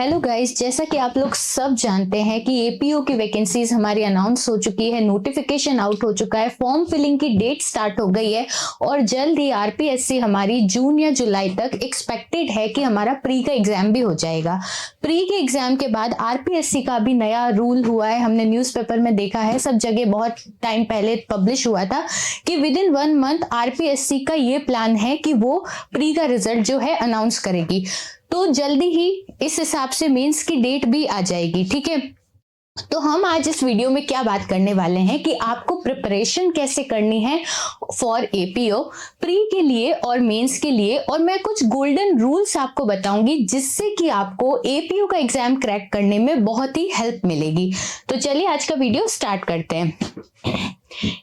Hello guys, जैसा कि आप लोग सब जानते हैं कि एपीओ की वैकेंसीज हमारी अनाउंस हो चुकी है, नोटिफिकेशन आउट हो चुका है, फॉर्म फिलिंग की डेट स्टार्ट हो गई है और जल्द ही आरपीएससी हमारी जून या जुलाई तक एक्सपेक्टेड है कि हमारा प्री का एग्जाम भी हो जाएगा। प्री के एग्जाम के बाद आरपीएससी का भी नया रूल हुआ है, हमने न्यूज़पेपर में देखा है, सब जगह बहुत टाइम पहले पब्लिश हुआ था कि विद इन 1 मंथ आरपीएससी का ये प्लान है कि वो प्री का रिजल्ट जो है अनाउंस करेगी। तो जल्दी ही इस हिसाब से मेंस की डेट भी आ जाएगी। ठीक है, तो हम आज इस वीडियो में क्या बात करने वाले हैं कि आपको प्रिपरेशन कैसे करनी है फॉर एपीओ प्री के लिए और मेंस के लिए, और मैं कुछ गोल्डन रूल्स आपको बताऊंगी जिससे कि आपको एपीओ का एग्जाम क्रैक करने में बहुत ही हेल्प मिलेगी। तो चलिए आज का वीडियो स्टार्ट करते हैं।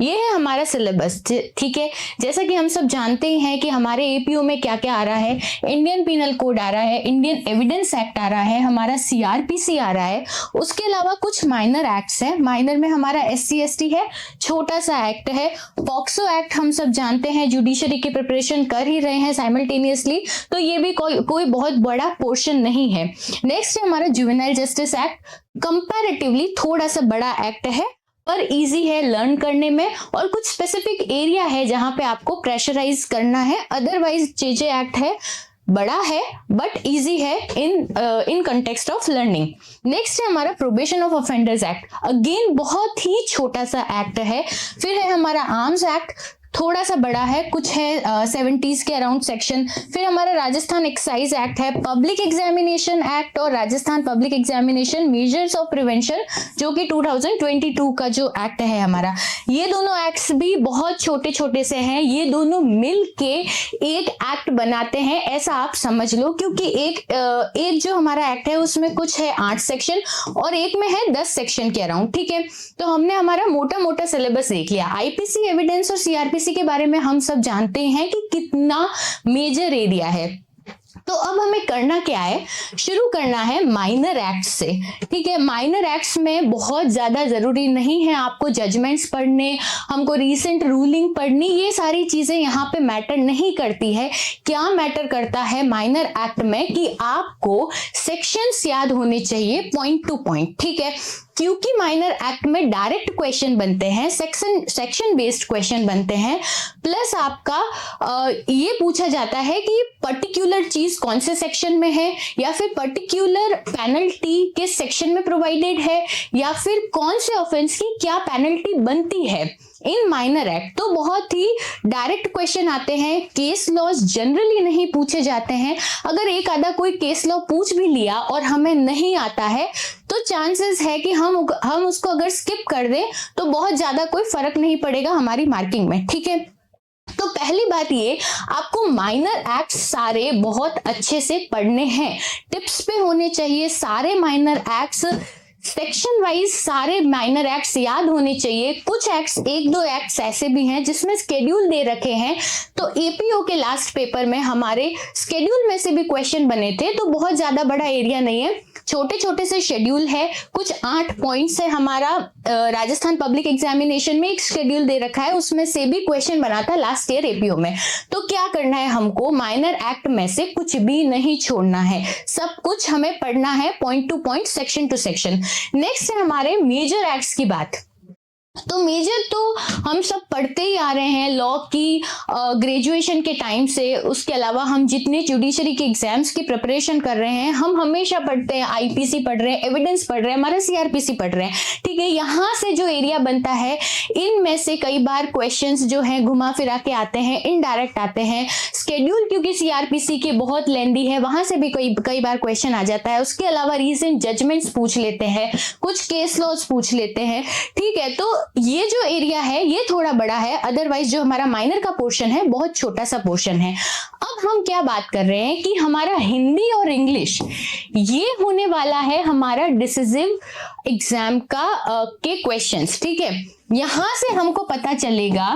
ये है हमारा सिलेबस। ठीक है, जैसा कि हम सब जानते ही हैं कि हमारे एपीओ में क्या क्या आ रहा है। इंडियन पिनल कोड आ रहा है, इंडियन एविडेंस एक्ट आ रहा है, हमारा सीआरपीसी आ रहा है, उसके अलावा कुछ माइनर एक्ट्स हैं। माइनर में हमारा एससी एसटी है, छोटा सा एक्ट है, पॉक्सो एक्ट हम सब जानते हैं, जुडिशरी की प्रिपरेशन कर ही रहे हैं साइमल्टेनियसली, तो ये भी कोई बहुत बड़ा पोर्शन नहीं है। नेक्स्ट है हमारा जुवेनाइल जस्टिस एक्ट, कंपैरेटिवली थोड़ा सा बड़ा एक्ट है पर इजी है लर्न करने में, और कुछ स्पेसिफिक एरिया है जहां पे आपको प्रेशराइज करना है। अदरवाइज जेजे एक्ट है, बड़ा है बट इजी है in context of learning. Next है हमारा probation of offenders act, again बहुत ही छोटा सा एक्ट है। फिर है हमारा आर्म्स एक्ट, थोड़ा सा बड़ा है, कुछ है 70s के अराउंड सेक्शन। फिर हमारा राजस्थान एक्साइज एक्ट है, पब्लिक एग्जामिनेशन एक्ट और Rajasthan public examination measures of prevention जो कि 2022 का जो एक्ट है हमारा। ये दोनों एक्ट्स भी बहुत छोटे छोटे से हैं, ये दोनों मिल के एक एक्ट बनाते हैं ऐसा आप समझ लो, क्योंकि एक जो हमारा एक्ट है उसमें कुछ है 8 सेक्शन और एक में है 10 सेक्शन के अराउंड। ठीक है, तो हमने हमारा मोटा मोटा सिलेबस देख लिया। आईपीसी, एविडेंस और सीआरपीसी के बारे में हम सब जानते हैं कि कितना मेजर एरिया है। तो अब हमें करना क्या है, शुरू करना है माइनर एक्ट से। ठीक है, माइनर एक्ट्स में बहुत ज्यादा जरूरी नहीं है आपको जजमेंट्स पढ़ने, हमको रीसेंट रूलिंग पढ़नी, ये सारी चीजें यहाँ पे मैटर नहीं करती है। क्या मैटर करता है माइनर एक्ट में कि आपको सेक्शंस याद होने चाहिए पॉइंट टू पॉइंट। ठीक है, क्योंकि माइनर एक्ट में डायरेक्ट क्वेश्चन बनते हैं, सेक्शन बेस्ड क्वेश्चन बनते हैं, प्लस आपका ये पूछा जाता है कि पर्टिकुलर चीज कौन से सेक्शन में है, या फिर पर्टिकुलर पेनल्टी किस सेक्शन में प्रोवाइडेड है, या फिर कौन से ऑफेंस की क्या पेनल्टी बनती है इन माइनर एक्ट। तो बहुत ही डायरेक्ट क्वेश्चन आते हैं, केस लॉज जनरली नहीं पूछे जाते हैं। अगर एक आधा कोई केस लॉ पूछ भी लिया और हमें नहीं आता है तो चांसेस है कि हम उसको अगर स्किप कर दें तो बहुत ज्यादा कोई फर्क नहीं पड़ेगा हमारी मार्किंग में। ठीक है, तो पहली बात ये, आपको माइनर एक्ट सारे बहुत अच्छे से पढ़ने हैं, टिप्स पे होने चाहिए सारे माइनर एक्ट्स, सेक्शन वाइज सारे माइनर एक्ट्स याद होने चाहिए। कुछ एक्ट्स, एक दो एक्ट्स ऐसे भी हैं जिसमें स्केड्यूल दे रखे हैं, तो एपीओ के लास्ट पेपर में हमारे स्केड्यूल में से भी क्वेश्चन बने थे, तो बहुत ज्यादा बड़ा एरिया नहीं है, छोटे छोटे से शेड्यूल है। कुछ 8 पॉइंट्स है हमारा, राजस्थान पब्लिक एग्जामिनेशन में एक शेड्यूल दे रखा है, उसमें से भी क्वेश्चन बना था लास्ट ईयर एपीओ में। तो क्या करना है, हमको माइनर एक्ट में से कुछ भी नहीं छोड़ना है, सब कुछ हमें पढ़ना है point two point, section two section. Next है हमारे मेजर एक्ट्स की बात। तो मेजर तो हम सब पढ़ते ही आ रहे हैं लॉ की ग्रेजुएशन के टाइम से, उसके अलावा हम जितने जुडिशरी के एग्जाम्स की प्रिपरेशन कर रहे हैं हम हमेशा पढ़ते हैं, आईपीसी पढ़ रहे हैं, एविडेंस पढ़ रहे हैं, हमारा सीआरपीसी पढ़ रहे हैं। ठीक है, यहाँ से जो एरिया बनता है इनमें से कई बार क्वेश्चंस जो हैं घुमा फिरा के आते हैं, इनडायरेक्ट आते हैं। स्केड्यूल क्योंकि सीआरपीसी की बहुत लेंदी है, वहां से भी कई बार क्वेश्चन आ जाता है। उसके अलावा रीसेंट जजमेंट्स पूछ लेते हैं, कुछ केस लॉज पूछ लेते हैं। ठीक है, तो ये जो एरिया है ये थोड़ा बड़ा है, अदरवाइज जो हमारा माइनर का पोर्शन है बहुत छोटा सा पोर्शन है। अब हम क्या बात कर रहे हैं कि हमारा हिंदी और इंग्लिश ये होने वाला है हमारा डिसिसिव एग्जाम का के क्वेश्चंस। ठीक है, यहां से हमको पता चलेगा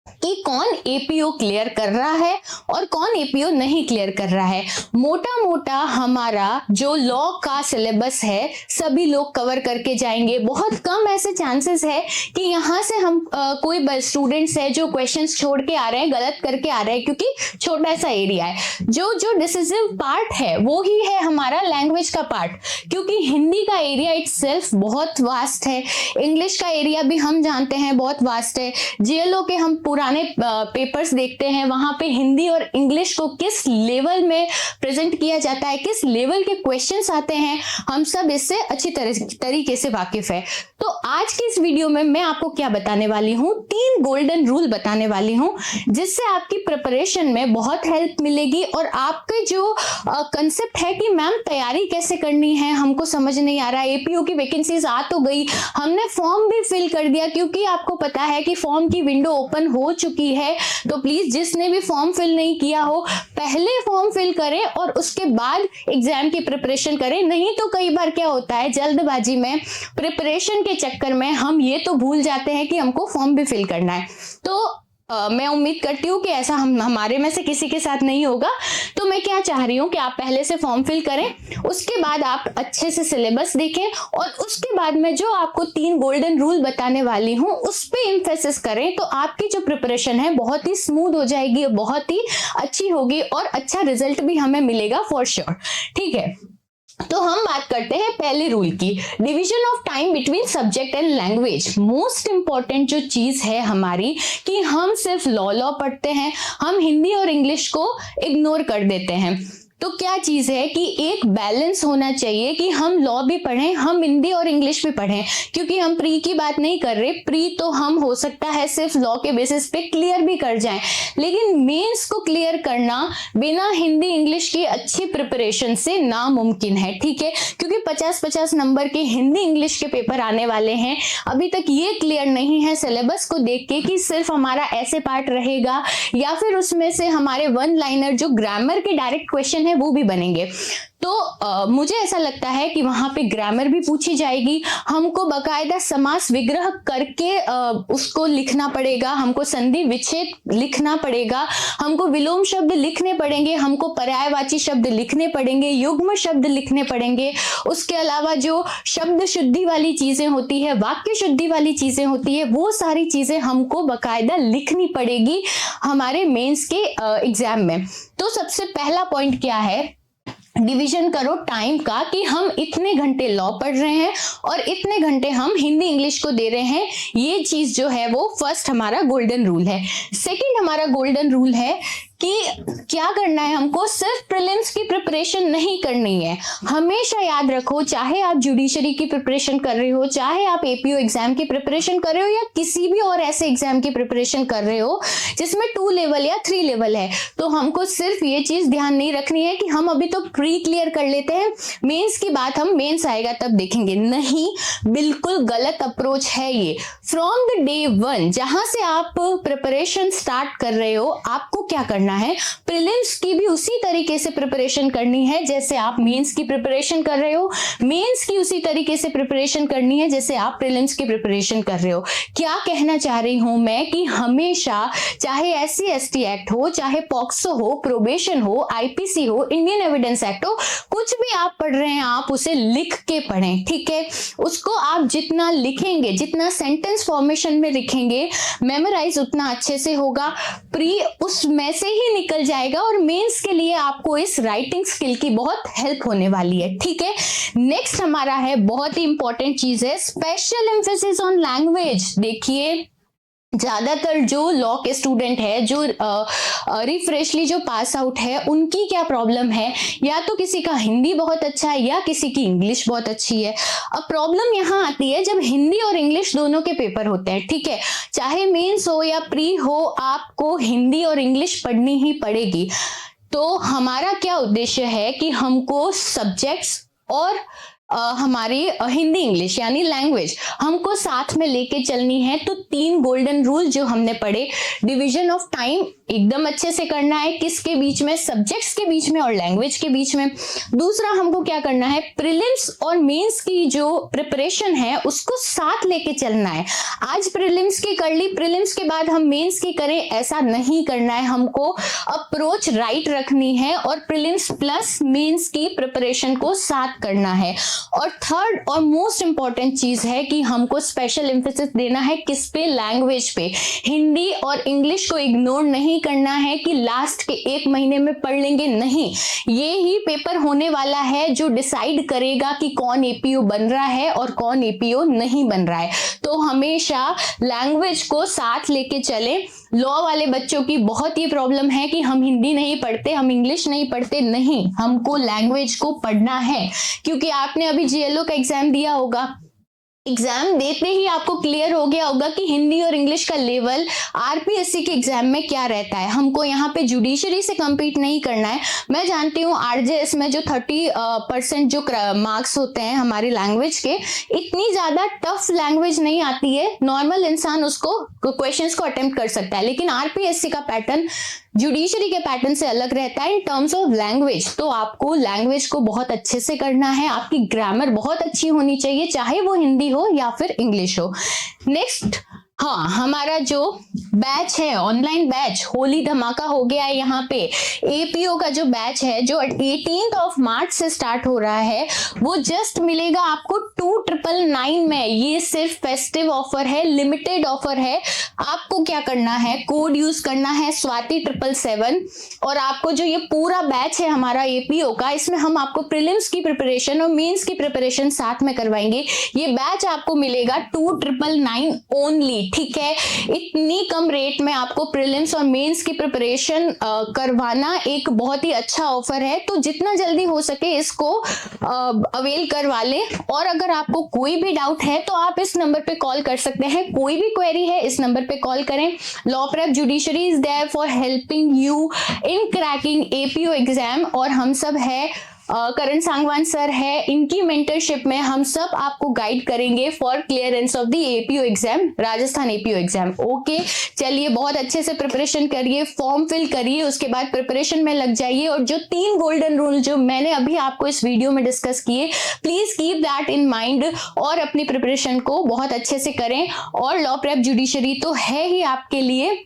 कि कौन एपीओ क्लियर कर रहा है और कौन एपीओ नहीं क्लियर कर रहा है। मोटा मोटा हमारा जो लॉ का सिलेबस है सभी लोग कवर करके जाएंगे। बहुत कम ऐसे चांसेस है कि यहाँ से हम कोई स्टूडेंट्स है जो क्वेश्चंस छोड़ के आ रहे हैं, गलत करके आ रहे हैं, क्योंकि छोटा सा एरिया है। जो डिसिसिव पार्ट है वो ही है हमारा लैंग्वेज का पार्ट, क्योंकि हिंदी का एरिया इटसेल्फ बहुत वास्ट है, इंग्लिश का एरिया भी हम जानते हैं बहुत वास्ट है। जीएलओ के हम पुराने पेपर्स देखते हैं, वहां पे हिंदी और इंग्लिश को किस लेवल में प्रेजेंट किया जाता है, किस लेवल के क्वेश्चंस आते हैं, हम सब इससे अच्छी तरीके से वाकिफ है। तो आज की इस वीडियो में मैं आपको क्या बताने वाली हूं, 3 गोल्डन रूल बताने वाली हूं, जिससे आपकी प्रिपरेशन में बहुत हेल्प मिलेगी। और आपके जो कंसेप्ट है कि मैम तैयारी कैसे करनी है, हमको समझ नहीं आ रहा, एपीओ की वैकेंसीज आ तो गई, हमने फॉर्म भी फिल कर दिया, क्योंकि आपको पता है कि फॉर्म की विंडो ओपन हो चुकी है। तो प्लीज जिसने भी फॉर्म फिल नहीं किया हो पहले फॉर्म फिल करें और उसके बाद एग्जाम की प्रिपरेशन करें। नहीं तो कई बार क्या होता है, जल्दबाजी में प्रिपरेशन के चक्कर में हम ये तो भूल जाते हैं कि हमको फॉर्म भी फिल करना है। तो मैं उम्मीद करती हूँ कि ऐसा हमारे में से किसी के साथ नहीं होगा। तो मैं क्या चाह रही हूँ कि आप पहले से फॉर्म फिल करें, उसके बाद आप अच्छे से सिलेबस देखें और उसके बाद मैं जो आपको 3 गोल्डन रूल बताने वाली हूँ उस पे एम्फेसिस करें, तो आपकी जो प्रिपरेशन है बहुत ही स्मूथ हो जाएगी, बहुत ही अच्छी होगी और अच्छा रिजल्ट भी हमें मिलेगा फॉर श्योर। ठीक है, तो हम बात करते हैं पहले रूल की, division of time between subject and language. Most important जो चीज है हमारी कि हम सिर्फ लॉ पढ़ते हैं, हम हिंदी और इंग्लिश को इग्नोर कर देते हैं। तो क्या चीज है कि एक बैलेंस होना चाहिए कि हम लॉ भी पढ़ें, हम हिंदी और इंग्लिश भी पढ़ें, क्योंकि हम प्री की बात नहीं कर रहे। प्री तो हम हो सकता है सिर्फ लॉ के बेसिस पे क्लियर भी कर जाएं, लेकिन मेंस को क्लियर करना बिना हिंदी इंग्लिश की अच्छी प्रिपरेशन से नामुमकिन है। ठीक है, क्योंकि 50-50 नंबर के हिंदी इंग्लिश के पेपर आने वाले हैं। अभी तक ये क्लियर नहीं है सिलेबस को देख के कि सिर्फ हमारा ऐसे पार्ट रहेगा या फिर उसमें से हमारे 1 लाइनर जो ग्रामर के डायरेक्ट क्वेश्चन वो भी बनेंगे। तो मुझे ऐसा लगता है कि वहां पे ग्रामर भी पूछी जाएगी, हमको बकायदा समास विग्रह करके उसको लिखना पड़ेगा, हमको संधि विच्छेद लिखना पड़ेगा, हमको विलोम शब्द लिखने पड़ेंगे, हमको पर्यायवाची शब्द लिखने पड़ेंगे, युग्म शब्द लिखने पड़ेंगे। उसके अलावा जो शब्द शुद्धि वाली चीजें होती है, वाक्य शुद्धि वाली चीजें होती है, वो सारी चीजें हमको बकायदा लिखनी पड़ेगी हमारे मेंस के एग्जाम में। तो सबसे पहला पॉइंट क्या है, डिवीजन करो टाइम का, कि हम इतने घंटे लॉ पढ़ रहे हैं और इतने घंटे हम हिंदी इंग्लिश को दे रहे हैं। ये चीज जो है वो फर्स्ट हमारा गोल्डन रूल है। सेकंड हमारा गोल्डन रूल है कि क्या करना है, हमको सिर्फ प्रीलिम्स की प्रिपरेशन नहीं करनी है। हमेशा याद रखो, चाहे आप जुडिशरी की प्रिपरेशन कर रहे हो, चाहे आप एपीओ एग्जाम की प्रिपरेशन कर रहे हो या किसी भी और ऐसे एग्जाम की प्रिपरेशन कर रहे हो जिसमें 2 लेवल या 3 लेवल है, तो हमको सिर्फ ये चीज ध्यान नहीं रखनी है कि हम अभी तो प्री क्लियर कर लेते हैं, मेंस की बात हम मेंस आएगा तब देखेंगे। नहीं, बिल्कुल गलत अप्रोच है ये। फ्रॉम द डे 1 जहां से आप प्रिपरेशन स्टार्ट कर रहे हो, आपको क्या करना है, प्रीलिम्स की भी उसी तरीके से प्रिपरेशन करनी है जैसे आप मेंस की प्रिपरेशन कर रहे हो, मेंस की उसी तरीके से प्रिपरेशन करनी है जैसे आप प्रीलिम्स की प्रिपरेशन कर रहे हो। क्या कहना चाह रही हूं मैं कि हमेशा, चाहे SC/ST एक्ट हो, चाहे पॉक्सो हो, प्रोबेशन हो, IPC हो, इंडियन एविडेंस एक्ट हो, कुछ भी आप पढ़ रहे हैं आप उसे लिख के पढ़ें। ठीक है, उसको आप जितना लिखेंगे, जितना सेंटेंस फॉर्मेशन में लिखेंगे, मेमोराइज उतना अच्छे से होगा, प्री उसमें से ही निकल जाएगा और मेंस के लिए आपको इस राइटिंग स्किल की बहुत हेल्प होने वाली है। ठीक है, नेक्स्ट हमारा है, बहुत ही इंपॉर्टेंट चीज है, स्पेशल एम्फेसिस ऑन लैंग्वेज। देखिए, ज्यादातर जो लॉ के स्टूडेंट है, जो रिफ्रेशली जो पास आउट है, उनकी क्या प्रॉब्लम है, या तो किसी का हिंदी बहुत अच्छा है या किसी की इंग्लिश बहुत अच्छी है। अब प्रॉब्लम यहाँ आती है जब हिंदी और इंग्लिश दोनों के पेपर होते हैं। ठीक है, चाहे मेंस हो या प्री हो, आपको हिंदी और इंग्लिश पढ़नी ही पड़ेगी। तो हमारा क्या उद्देश्य है कि हमको सब्जेक्ट्स और हमारी हिंदी इंग्लिश यानी लैंग्वेज हमको साथ में लेके चलनी है। तो 3 गोल्डन रूल जो हमने पढ़े, डिवीजन ऑफ टाइम एकदम अच्छे से करना है, किसके बीच में, सब्जेक्ट्स के बीच में और लैंग्वेज के बीच में। दूसरा हमको क्या करना है, प्रीलिम्स और मेंस की जो प्रिपरेशन है उसको साथ लेके चलना है। आज प्रीलिम्स की कर ली, प्रीलिम्स के बाद हम मेंस की करें, ऐसा नहीं करना है। हमको अप्रोच राइट रखनी है और प्रीलिम्स प्लस मेंस की प्रिपरेशन को साथ करना है। और थर्ड और मोस्ट इंपॉर्टेंट चीज है कि हमको स्पेशल एम्फेसिस देना है किस पे, लैंग्वेज पे। हिंदी और इंग्लिश को इग्नोर नहीं करना है कि लास्ट के 1 महीने में पढ़ लेंगे, नहीं। ये ही पेपर होने वाला है जो डिसाइड करेगा कि कौन एपीओ बन रहा है और कौन एपीओ नहीं बन रहा है। तो हमेशा लैंग्वेज को साथ लेके चले। लॉ वाले बच्चों की बहुत ही प्रॉब्लम है कि हम हिंदी नहीं पढ़ते, हम इंग्लिश नहीं पढ़ते, नहीं, हमको लैंग्वेज को पढ़ना है। क्योंकि आपने अभी जीएलओ का एग्जाम दिया होगा, एग्जाम देते ही आपको क्लियर हो गया होगा कि हिंदी और इंग्लिश का लेवल आरपीएससी के एग्जाम में क्या रहता है। हमको यहाँ पे जुडिशरी से compete नहीं करना है। मैं जानती हूँ आरजेएस में जो 30% जो मार्क्स होते हैं हमारी लैंग्वेज के, इतनी ज्यादा टफ लैंग्वेज नहीं आती है, नॉर्मल इंसान उसको क्वेश्चंस को अटेम्प्ट कर सकता है। लेकिन आरपीएससी का पैटर्न जुडिशरी के पैटर्न से अलग रहता है इन टर्म्स ऑफ लैंग्वेज। तो आपको लैंग्वेज को बहुत अच्छे से करना है, आपकी ग्रामर बहुत अच्छी होनी चाहिए, चाहे वो हिंदी हो या फिर इंग्लिश हो। नेक्स्ट, हाँ, हमारा जो बैच है, ऑनलाइन बैच, होली धमाका हो गया है। यहाँ पे एपीओ का जो बैच है जो 18 मार्च से स्टार्ट हो रहा है, वो जस्ट मिलेगा आपको 2999 में। ये सिर्फ फेस्टिव ऑफर है, लिमिटेड ऑफर है। आपको क्या करना है, कोड यूज करना है स्वाति 777। और आपको जो ये पूरा बैच है हमारा एपीओ का, इसमें हम आपको प्रीलिम्स की प्रिपरेशन और मेंस की प्रिपरेशन साथ में करवाएंगे। ये बैच आपको मिलेगा 2999 ओनली, ठीक है। इतनी कम रेट में आपको प्रीलिम्स और मेंस की प्रिपरेशन करवाना एक बहुत ही अच्छा ऑफर है। तो जितना जल्दी हो सके इसको अवेल करवा लें। और अगर आपको कोई भी डाउट है तो आप इस नंबर पे कॉल कर सकते हैं, कोई भी क्वेरी है इस नंबर पे कॉल करें। Law Prep Judiciary is there for helping you in cracking APO exam. और हम सब है, करण सांगवान सर है, इनकी मेंटरशिप में हम सब आपको गाइड करेंगे for clearance of the APO exam, Rajasthan APO exam. Okay, चलिए बहुत अच्छे से प्रिपरेशन करिए, फॉर्म फिल करिए, उसके बाद प्रिपरेशन में लग जाइए। और जो 3 गोल्डन रूल जो मैंने अभी आपको इस वीडियो में डिस्कस किए, please keep that in mind और अपनी प्रिपरेशन को बहुत अच्छे से करें। और लॉ प्रेप जुडिशरी तो है ही आपके लिए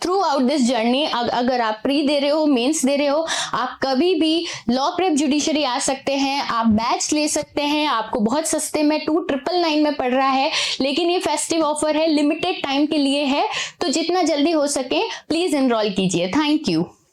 थ्रू आउट दिस जर्नी। अगर आप प्री दे रहे हो, मेंस दे रहे हो, आप कभी भी लॉ प्रेप जुडिशरी आ सकते हैं, आप बैच ले सकते हैं। आपको बहुत सस्ते में 2999 में पड़ रहा है। लेकिन ये फेस्टिव ऑफर है, लिमिटेड टाइम के लिए है, तो जितना जल्दी हो सके प्लीज एनरोल कीजिए। Thank you.